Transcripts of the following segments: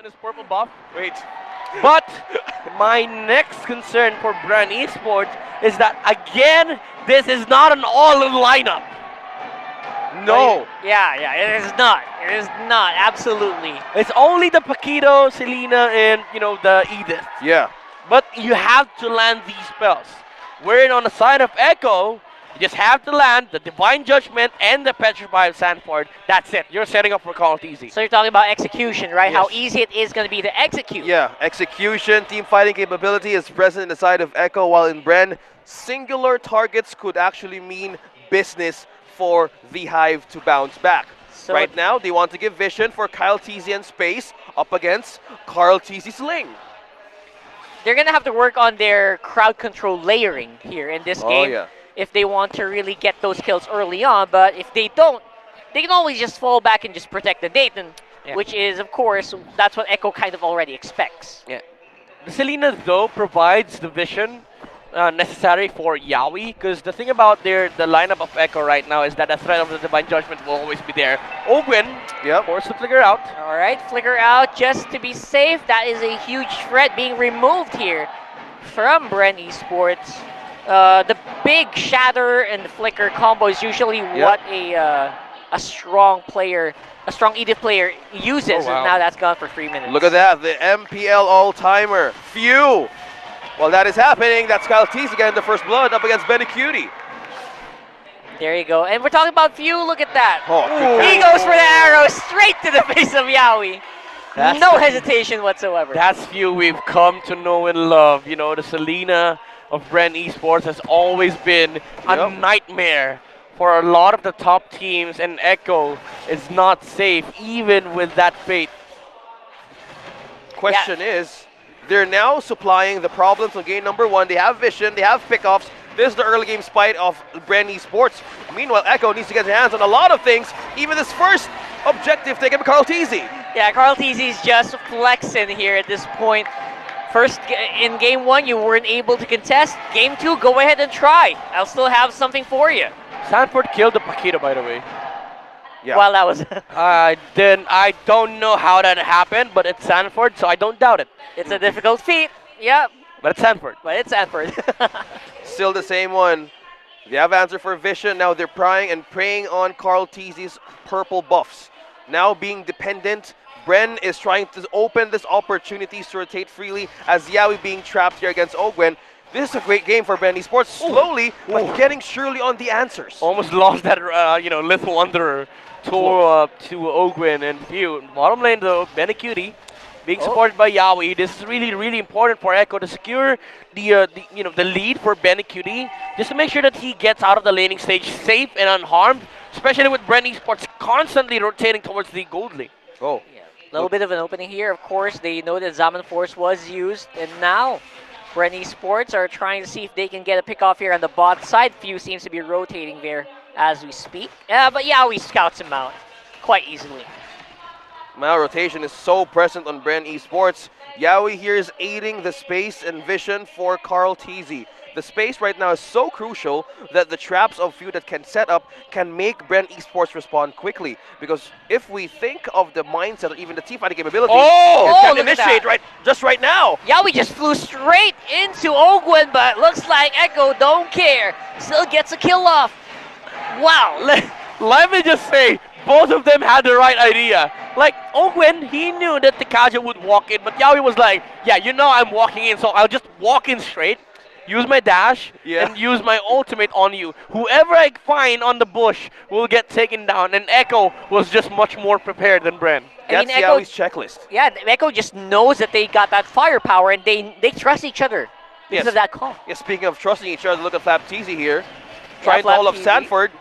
in his purple buff. Wait. But my next concern for Bren Esports is that again, this is not an all-in lineup. No. Yeah, it is not. It is not, absolutely. It's only the Paquito, Selena, and the Edith. Yeah. But you have to land these spells. Wherein on the side of Echo, you just have to land the Divine Judgment and the Petrify of Sanford. That's it. You're setting up for Call It Easy. So you're talking about execution, right? How Yes. easy it is going to be to execute. Yeah. Execution, team fighting capability is present in the side of Echo, while in Bren, singular targets could actually mean business for the Hive to bounce back. So Right now, they want to give vision for Kyle Teasy and Space up against Carl Teasy's Ling. they're going to have to work on their crowd control layering here in this game yeah. if they want to really get those kills early on. But if they don't, they can always just fall back and just protect the Dayton, which is, of course, that's what Echo kind of already expects. Yeah. The Selena, though, provides the vision necessary for Yaoi, because the thing about the lineup of Echo right now is that the threat of the Divine Judgment will always be there. Ogwin, forced to flicker out. All right, flicker out just to be safe. That is a huge threat being removed here from Bren Esports. The big shatter and the flicker combo is usually what a strong player, a strong Edith player uses, Oh, wow. and now that's gone for 3 minutes. Look at that, the MPL all-timer. Phew! While that is happening, that's Kyle Teasy getting the first blood up against Benny Cutie. There you go. And we're talking about Few. Look at that. Oh, good He catch. goes for the arrow straight to the face of Yaoi. That's No the- hesitation whatsoever. That's few we've come to know and love. The Selena of Bren Esports has always been a nightmare for a lot of the top teams, and Echo is not safe even with that fate. Question is, they're now supplying the problems on game number 1. They have vision, they have pickoffs. This is the early game spite of Bren Esports. Meanwhile, Echo needs to get their hands on a lot of things. Even this first objective taken by Carl Teasy. Yeah, Carl Teasy's just flexing here at this point. First, in game 1, you weren't able to contest. Game 2, go ahead and try. I'll still have something for you. Sanford killed the Paquito, by the way. Yeah. While that was... I don't know how that happened, but it's Sanford, so I don't doubt it. It's a difficult feat. Yep, But it's Sanford. but it's Sanford. Still the same one. They have answer for vision. Now they're prying and preying on Carl Teasy's purple buffs. Now being dependent, Bren is trying to open this opportunities to rotate freely as Yaoi being trapped here against Ogwen. This is a great game for Bren Esports. Slowly, but getting surely on the answers. Almost lost that, Little Wanderer to Ogwin and Few. Bottom lane, though, Benecutie being supported by Yaoi. This is really, really important for Echo to secure the lead for Benecutie, just to make sure that he gets out of the laning stage safe and unharmed, especially with Bren Esports constantly rotating towards the gold lane. Oh, A little bit of an opening here. Of course, they know that Zaman Force was used, and now Bren Esports are trying to see if they can get a pick off here on the bot side. Few seems to be rotating there as we speak. But Yaoi scouts him out quite easily. now rotation is so present on Bren Esports. Yaoi here is aiding the space and vision for Carl Teasy. The space right now is so crucial that the traps of Few that can set up can make Bren Esports respond quickly. Because if we think of the mindset or even the team fighting capability, it can look at initiate that. right now. Yaoi just flew straight into Ogwen, but looks like Echo don't care. Still gets a kill off. Wow. Let me just say, both of them had the right idea. Like, Ogwen, he knew that the Kaja would walk in, but Yaoi was like, yeah, I'm walking in, so I'll just walk in straight, use my dash, and use my ultimate on you. Whoever I find on the bush will get taken down, and Echo was just much more prepared than Bren. That's Echo, Yaoi's checklist. yeah, Echo just knows that they got that firepower, and they trust each other because of that call. Yeah, speaking of trusting each other, look at Flap Teasy here. Trying to Flap hold up Teasy. Sanford.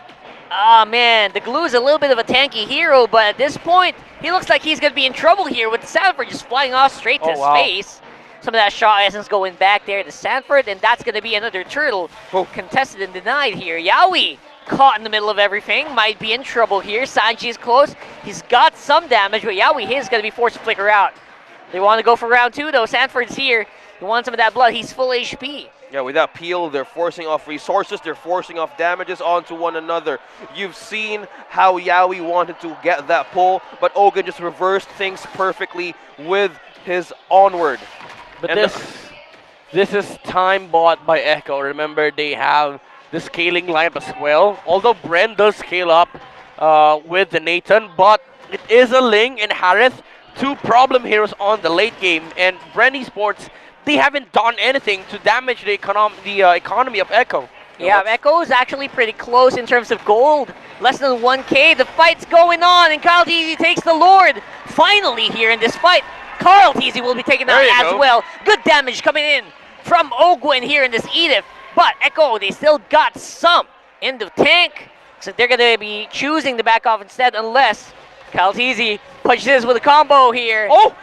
Ah, man, the Glue is a little bit of a tanky hero, but at this point, he looks like he's going to be in trouble here with Sanford just flying off straight to his face. Some of that shot essence going back there to Sanford, and that's going to be another turtle contested and denied here. Yaoi caught in the middle of everything, might be in trouble here. Sanji is close. He's got some damage, but Yaoi is going to be forced to flicker out. They want to go for round 2, though. Sanford's here. He wants some of that blood. He's full HP. Yeah, with that peel, they're forcing off resources, they're forcing off damages onto one another. You've seen how Yaoi wanted to get that pull, but Ogun just reversed things perfectly with his onward. But And this is time bought by Echo. Remember, they have the scaling lineup as well. Although Bren does scale up with the Nathan, but it is a Ling and Harith, two problem heroes on the late game. And Bren Esports, they haven't done anything to damage the economy of Echo. Yeah, Echo is actually pretty close in terms of gold. Less than 1K. The fight's going on, and Kyle Teasy takes the Lord. Finally, here in this fight, Carl Teasy will be taken out as well. Good damage coming in from Ogwin here in this Edith. But Echo, they still got some in the tank. So they're going to be choosing to back off instead unless Kyle Teasy punches with a combo here. Oh!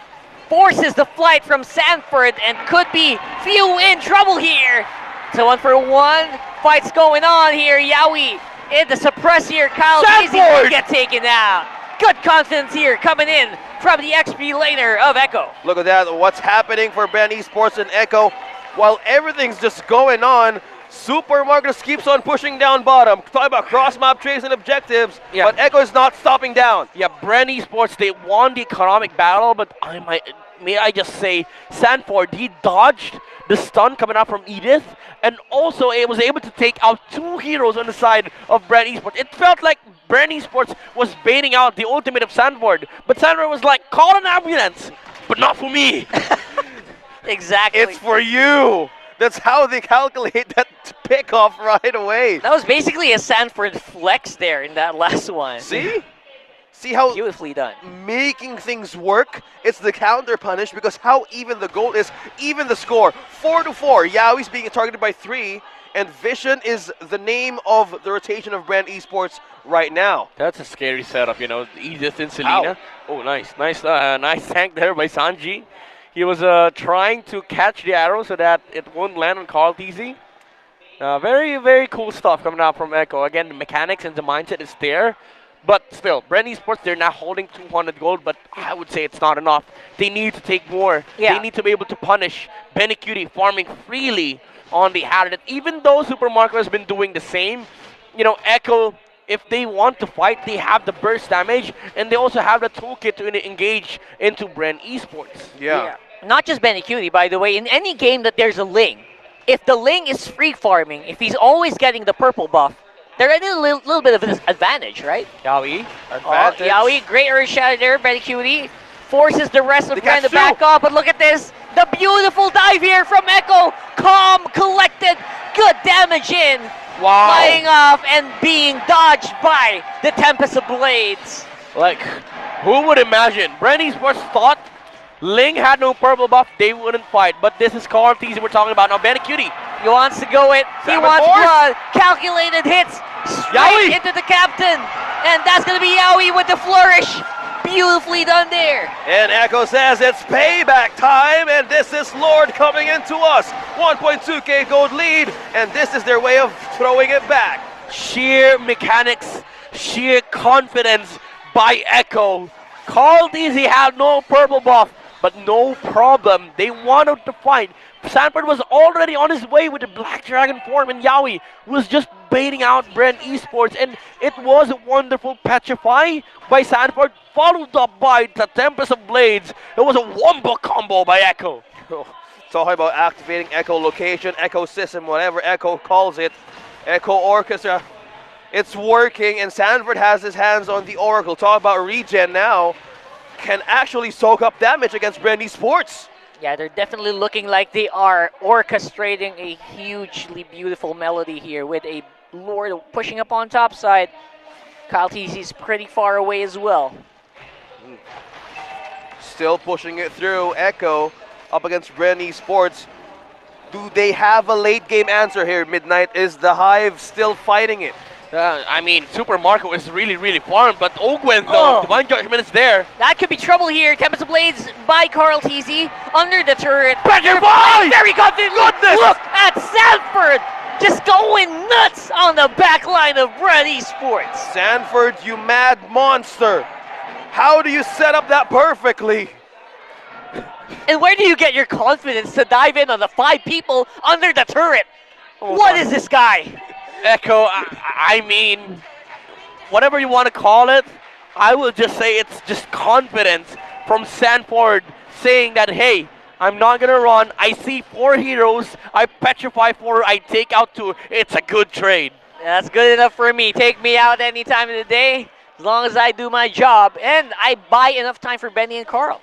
Forces the flight from Sanford and could be few in trouble here. So 1-for-1. Fight's going on here. Yaoi in the suppress here. Kyle Teasy will get taken out. Good confidence here coming in from the XP laner of Echo. look at that, what's happening for Bren Esports and Echo. While everything's just going on, Supermarket just keeps on pushing down bottom. Talking about cross-map trades and objectives, but Echo is not stopping down. Yeah, Bren Esports, they won the economic battle, but may I just say, Sanford, he dodged the stun coming out from Edith, and also it was able to take out two heroes on the side of Bren Esports. It felt like Bren Esports was baiting out the ultimate of Sanford, but Sanford was like, call an ambulance, but not for me. Exactly. It's for you. That's how they calculate that pickoff right away. That was basically a Sanford flex there in that last one. See? See how Beautifully done. making things work? It's the counter punish because how even the goal is, even the score. 4-4. Yaoi's being targeted by 3, and Vision is the name of the rotation of Bren Esports right now. That's a scary setup, you know, Edith and Selena. Oh, nice tank there by Sanji. He was trying to catch the arrow so that it won't land on Carl Teasy. Very, very cool stuff coming out from Echo. Again, the mechanics and the mindset is there. But still, Bren Esports, they're now holding 200 gold, but I would say it's not enough. They need to take more. Yeah. They need to be able to punish Benecutie farming freely on the Hadid. Even though Supermarket has been doing the same, you know, Echo, if they want to fight, they have the burst damage, and they also have the toolkit to engage into Bren Esports. Yeah. Not just Benecutie, by the way. In any game that there's a Ling, if the Ling is free farming, if he's always getting the purple buff, they're at a little bit of an advantage, right? Yaoi. Advantage. Yaoi, great earth shatter there. Benecutie forces the rest of Bren to back up, but look at this. The beautiful dive here from Echo. Calm, collected, good damage in. Wow. Flying off and being dodged by the Tempest of Blades. Like, who would imagine? Bren Esports thought Ling had no purple buff, they wouldn't fight. But this is Carl Teasy we're talking about now. Benecutie. He wants to go it. He wants blood. Calculated hits straight into the captain. And that's going to be Yaoi with the flourish. Beautifully done there. And Echo says it's payback time, and this is Lord coming into us. 1.2k gold lead, and this is their way of throwing it back. Sheer mechanics, sheer confidence by Echo. Carl Teasy had no purple buff, but no problem. They wanted to fight. Sanford was already on his way with the Black Dragon form, and Yaoi was just baiting out Bren Esports, and it was a wonderful Petrify by Sanford, followed up by the Tempest of Blades. It was a wombo combo by Echo. Talking about activating Echo location, Echo system, whatever Echo calls it, Echo Orchestra. It's working, and Sanford has his hands on the Oracle. Talk about regen now. Can actually soak up damage against Bren Esports. Yeah, they're definitely looking like they are orchestrating a hugely beautiful melody here with a Lord pushing up on top side. Kyle Teasy's pretty far away as well. Still pushing it through. Echo up against Bren Esports. Do they have a late game answer here? Midnight, is the Hive still fighting it? I mean, Supermarket was really, really farm, but Ogwen, though, Divine Judgment is there. That could be trouble here. Tempest of Blades by Carl Teasy under the turret. Petrify! Very confident. Goodness! Look at Sanford just going nuts on the back line of Bren Esports. Sanford, you mad monster. How do you set up that perfectly? And where do you get your confidence to dive in on the 5 people under the turret? Oh What my. is this guy? Echo, I mean, whatever you want to call it, I will just say it's just confidence from Sanford saying that, hey, I'm not going to run. I see 4 heroes. I petrify 4. I take out 2. It's a good trade. That's good enough for me. Take me out any time of the day, as long as I do my job. And I buy enough time for Benny and Carl.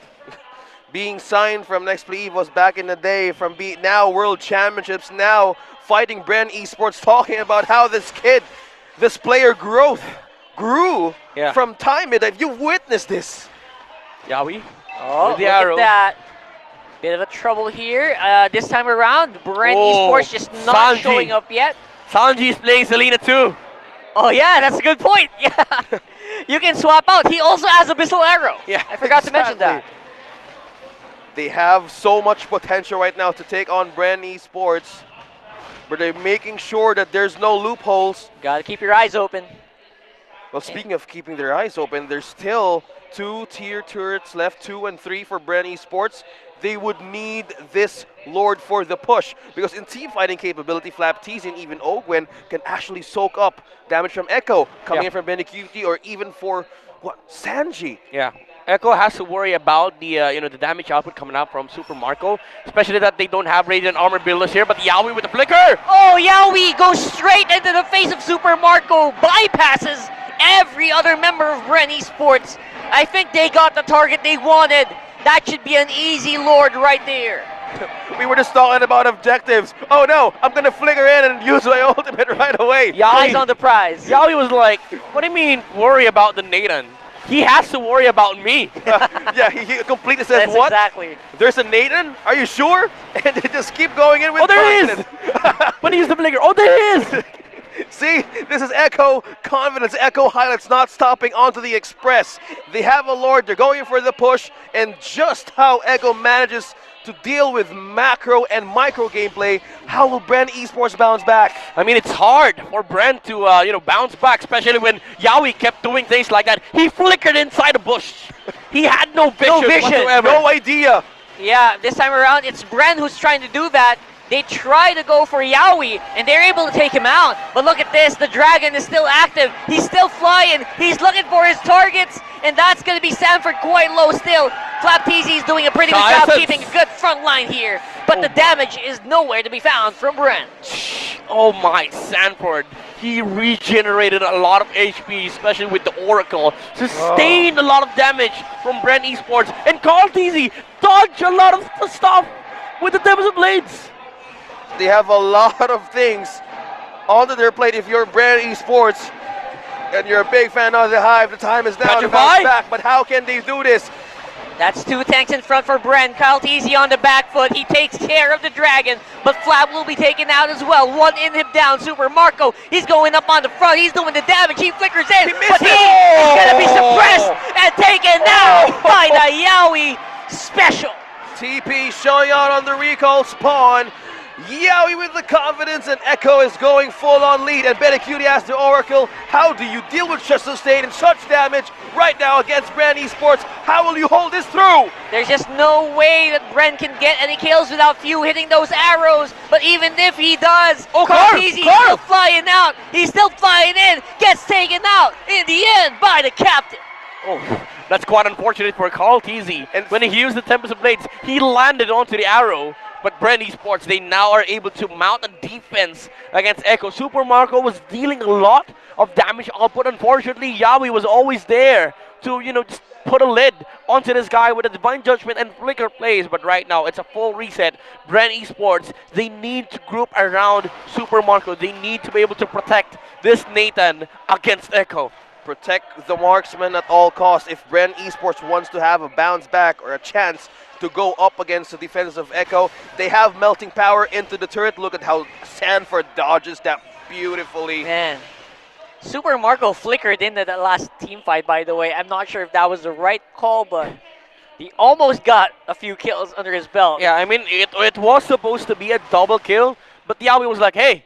Being signed from Next Play was back in the day, from now World Championships, now fighting Bren Esports, talking about how this kid, this player grew Yeah. from time mid. You've witnessed this. Yawi? Oh, With the look arrow. at that. Bit of a trouble here. This time around, Bren Oh, Esports just not Sanji. showing up yet. Sanji's playing Selena too. Oh yeah, that's a good point. Yeah, you can swap out. He also has a missile arrow. Yeah, I forgot to mention that. exactly. They have so much potential right now to take on Bren Esports, but they're making sure that there's no loopholes. Gotta keep your eyes open. Well, speaking of keeping their eyes open, there's still 2 tier turrets left, 2 and 3 for Bren Esports. They would need this Lord for the push, because in team fighting capability, Flapteasy and even Ogwen can actually soak up damage from Echo coming in from Benecuti, or even for Sanji. Yeah. Echo has to worry about the the damage output coming out from Super Marco, especially that they don't have radiant armor builders here. But Yaoi with the flicker. Oh, Yaoi goes straight into the face of Super Marco, bypasses every other member of Bren Esports. I think they got the target they wanted. That should be an easy Lord right there. We were just talking about objectives. Oh no, I'm gonna flicker in and use my ultimate right away. Eyes on the prize. Yaoi was like, "What do you mean worry about the Nathan? He has to worry about me." Yeah, he completely says, That's what? exactly. There's a Nathan? Are you sure? And they just keep going in with Oh, there he is. confidence. But he's the flicker. Oh, there he is. See, this is Echo confidence. Echo highlights not stopping onto the Express. They have a Lord. They're going for the push. And just how Echo manages to deal with macro and micro gameplay, how will Bren Esports bounce back? I mean, it's hard for Bren to bounce back, especially when Yaoi kept doing things like that. He flickered inside a bush. He had no vision, whatsoever. No idea. Yeah, this time around, it's Bren who's trying to do that. They try to go for Yaoi, and they're able to take him out. But look at this, the dragon is still active. He's still flying. He's looking for his targets, and that's going to be Sanford quite low still. Flapteasy is doing a pretty good job keeping a good front line here. But the damage is nowhere to be found from Bren. Oh my, Sanford. He regenerated a lot of HP, especially with the Oracle. Sustained a lot of damage from Bren Esports. And Carl Teasy dodged a lot of the stuff with the Demon's Blades. They have a lot of things onto their plate. If you're Bren Esports and you're a big fan of the Hive, the time is now to bounce back. But how can they do this? That's 2 tanks in front for Bren. Kyle Teasy on the back foot. He takes care of the dragon, but Flap will be taken out as well. 1 inhib down. Super Marco, he's going up on the front. He's doing the damage. He flickers in, but he is going to be suppressed and taken out by the Yaoi special. TP showing out on the recall spawn. Yaoi with the confidence, and Echo is going full on lead. And Benecuti asks the Oracle, how do you deal with such sustain and such damage right now against Bren Esports? How will you hold this through? There's just no way that Bren can get any kills without Few hitting those arrows. But even if he does, Carteezy is still flying out. He's still flying in, gets taken out in the end by the captain. Oh, that's quite unfortunate for Carl Teasy. And when he used the Tempest of Blades, he landed onto the arrow. But Bren Esports, they now are able to mount a defense against Echo. Super Marco was dealing a lot of damage output. Unfortunately, Yaoi was always there to, just put a lid onto this guy with a Divine Judgment and Flicker plays. But right now, it's a full reset. Bren Esports, they need to group around Super Marco. They need to be able to protect this Nathan against Echo. Protect the marksman at all costs. If Bren Esports wants to have a bounce back or a chance to go up against the defense of Echo, they have melting power into the turret. Look at how Sanford dodges that beautifully. Man, Super Marco flickered into that last team fight, by the way. I'm not sure if that was the right call, but he almost got a few kills under his belt. Yeah, I mean, it was supposed to be a double kill, but Yaoi was like, hey,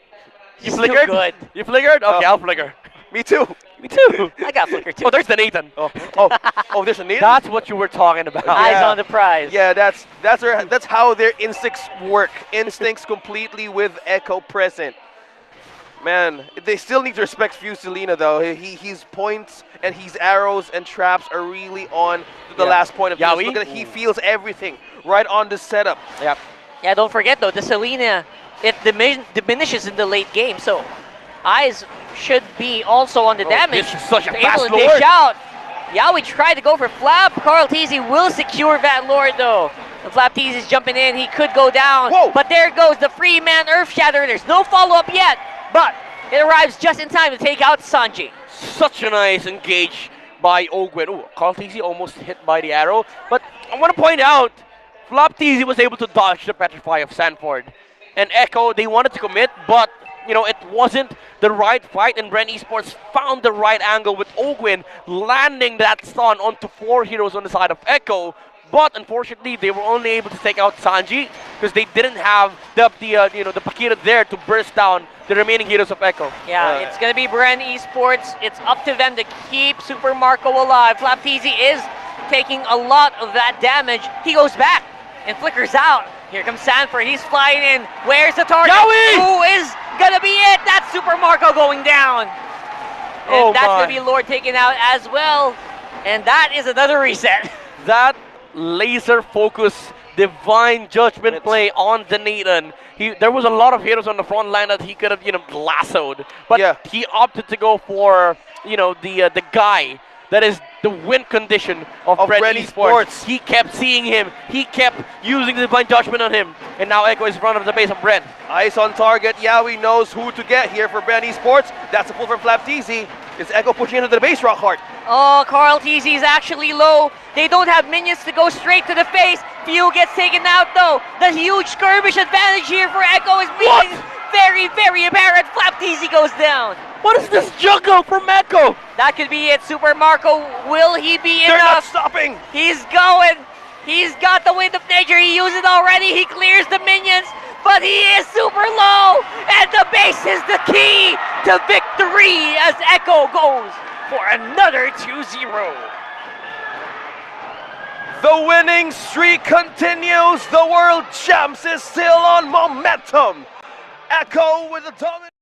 you flickered? Good. You flickered? Okay, I'll flicker. Me too. Me too. I got Flicker too. Oh, there's the Nathan. Oh, there's a need. That's what you were talking about. Eyes Yeah. on the prize. Yeah, that's how their instincts work. Instincts completely with Echo present. Man, they still need to respect Fusilina though. His points and his arrows and traps are really on to the Yeah. last point of this. Yawi? Look at it, he feels everything right on the setup. Yep. Yeah, don't forget though, the Selena, it diminishes in the late game, so eyes should be also on the damage. This is such a Able fast to dish Lord. out. Yawi tried to go for Flap. Carl Teasy will secure that Lord though. And Flap Teasy's jumping in, he could go down. Whoa. But there goes the free man Earth Shatter. There's no follow-up yet, but it arrives just in time to take out Sanji. Such a nice engage by Ogwen. Ooh, Carl Teasy almost hit by the arrow. But I want to point out, Flop Teasy was able to dodge the Petrify of Sanford. And Echo, they wanted to commit, but it wasn't the right fight, and Bren Esports found the right angle with Ogwen landing that stun onto 4 heroes on the side of Echo. But unfortunately, they were only able to take out Sanji because they didn't have the Pakira there to burst down the remaining heroes of Echo. Yeah, it's going to be Bren Esports. It's up to them to keep Super Marco alive. Flap Teasy is taking a lot of that damage. He goes back and flickers out. Here comes Sanford. He's flying in. Where's the target? Yowie! Who is going to be it? That's Super Marco going down. And that's going to be Lord taken out as well. And that is another reset. That laser focus, divine judgment play on the Nathan. There was a lot of heroes on the front line that he could have, lassoed. But he opted to go for, the guy that is the win condition of Bren Esports. He kept seeing him. He kept using the divine judgment on him. And now Echo is in front of the base of Bren. Eyes on target. Yawi knows who to get here for Bren Esports. That's a pull from Flap Teasy. Is Echo pushing into the base rock hard? Oh, Carl Teasy is actually low. They don't have minions to go straight to the face. Few gets taken out though. The huge skirmish advantage here for Echo is being very, very apparent. Flap Teasy goes down. What is this juggle from Echo? That could be it. Super Marco, will he be They're not enough? stopping. He's going. He's got the wind of nature. He used it already. He clears the minions, but he is super low. And the base is the key to victory as Echo goes for another 2-0. The winning streak continues. The world champs is still on momentum. Echo with a dominant.